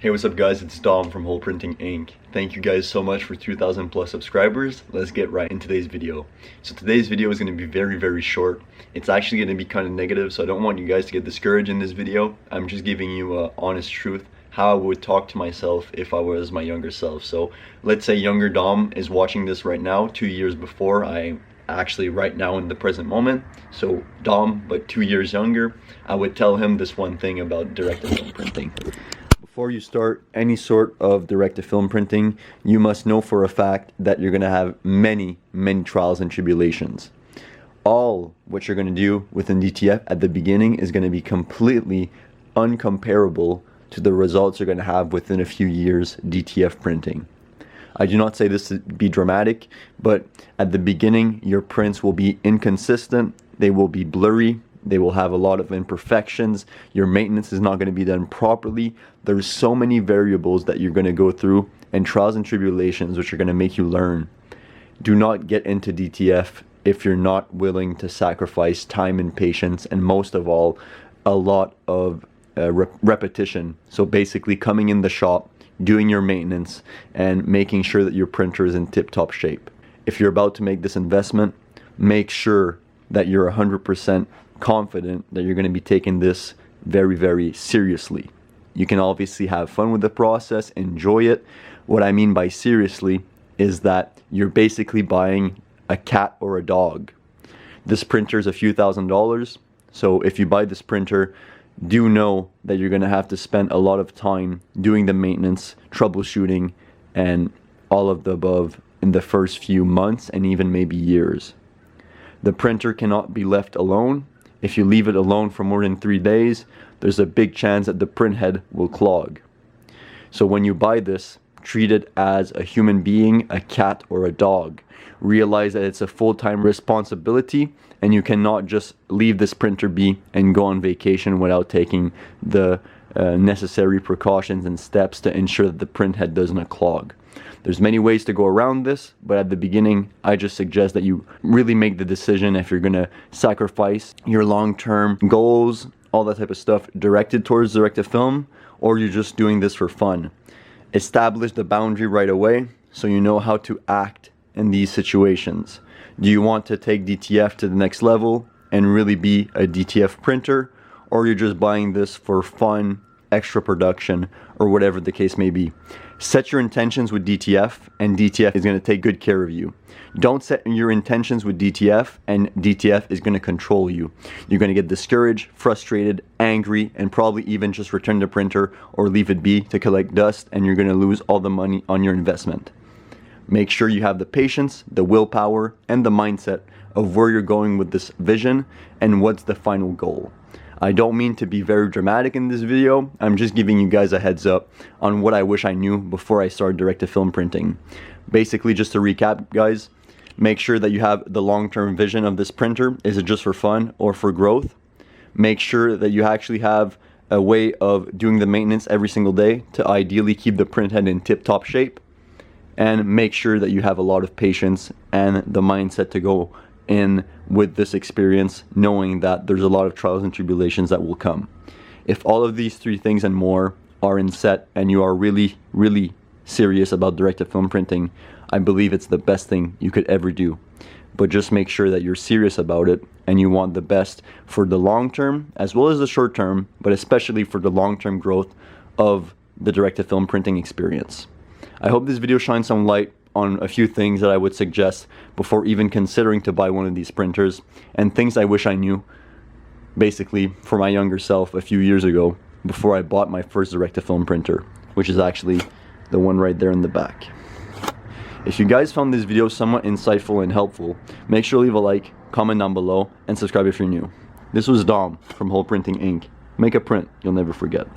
Hey, what's up guys, it's Dom from Hole Printing Inc. Thank you guys so much for 2,000 plus subscribers. Let's get right into today's video. So today's video is going to be very short. It's actually going to be kind of negative, so I don't want you guys to get discouraged in this video. I'm just giving you honest truth, how I would talk to myself if I was my younger self. So let's say younger Dom is watching this right now, 2 years before I actually right now in the present moment. So Dom, but 2 years younger, I would tell him this one thing about direct-to-film printing. Before you start any sort of direct-to-film printing, you must know for a fact that you're going to have many trials and tribulations. All what you're going to do within DTF at the beginning is going to be completely uncomparable to the results you're going to have within a few years DTF printing. I do not say this to be dramatic, but at the beginning your prints will be inconsistent, they will be blurry, they will have a lot of imperfections, your maintenance is not going to be done properly. There's so many variables that you're going to go through and trials and tribulations which are going to make you learn. Do not get into DTF if you're not willing to sacrifice time and patience, and most of all, a lot of repetition. So basically coming in the shop, doing your maintenance, and making sure that your printer is in tip-top shape. If you're about to make this investment, make sure that you're 100% confident that you're going to be taking this very seriously. You can obviously have fun with the process, enjoy it. What I mean by seriously is that you're basically buying a cat or a dog. This printer is a few $1,000s, so if you buy this printer, do know that you're going to have to spend a lot of time doing the maintenance, troubleshooting, and all of the above in the first few months and even maybe years. The printer cannot be left alone. If you leave it alone for more than 3 days, there's a big chance that the print head will clog. So when you buy this, treat it as a human being, a cat or a dog. Realize that it's a full-time responsibility and you cannot just leave this printer be and go on vacation without taking the necessary precautions and steps to ensure that the print head doesn't clog. There's many ways to go around this, but at the beginning, I just suggest that you really make the decision if you're gonna sacrifice your long-term goals, all that type of stuff directed towards direct-to-film, or you're just doing this for fun. Establish the boundary right away so you know how to act in these situations. Do you want to take DTF to the next level and really be a DTF printer, or you're just buying this for fun, extra production, or whatever the case may be? Set your intentions with DTF, and DTF is going to take good care of you. Don't set your intentions with DTF, and DTF is going to control you. You're going to get discouraged, frustrated, angry, and probably even just return the printer or leave it be to collect dust, and you're going to lose all the money on your investment. Make sure you have the patience, the willpower, and the mindset of where you're going with this vision and what's the final goal. I don't mean to be very dramatic in this video. I'm just giving you guys a heads up on what I wish I knew before I started direct-to-film printing. Basically, just to recap, guys, make sure that you have the long-term vision of this printer. Is it just for fun or for growth? Make sure that you actually have a way of doing the maintenance every single day to ideally keep the print head in tip-top shape. And make sure that you have a lot of patience and the mindset to go in with this experience, knowing that there's a lot of trials and tribulations that will come. If all of these three things and more are in set and you are really serious about direct-to-film printing, I believe it's the best thing you could ever do. But just make sure that you're serious about it and you want the best for the long term as well as the short term, but especially for the long-term growth of the direct-to-film printing experience. I hope this video shines some light on a few things that I would suggest before even considering to buy one of these printers, and things I wish I knew basically for my younger self a few years ago before I bought my first direct-to-film printer, which is actually the one right there in the back. If you guys found this video somewhat insightful and helpful, make sure to leave a like, comment down below, and subscribe if you're new. This was Dom from Hole Printing Inc. Make a print you'll never forget.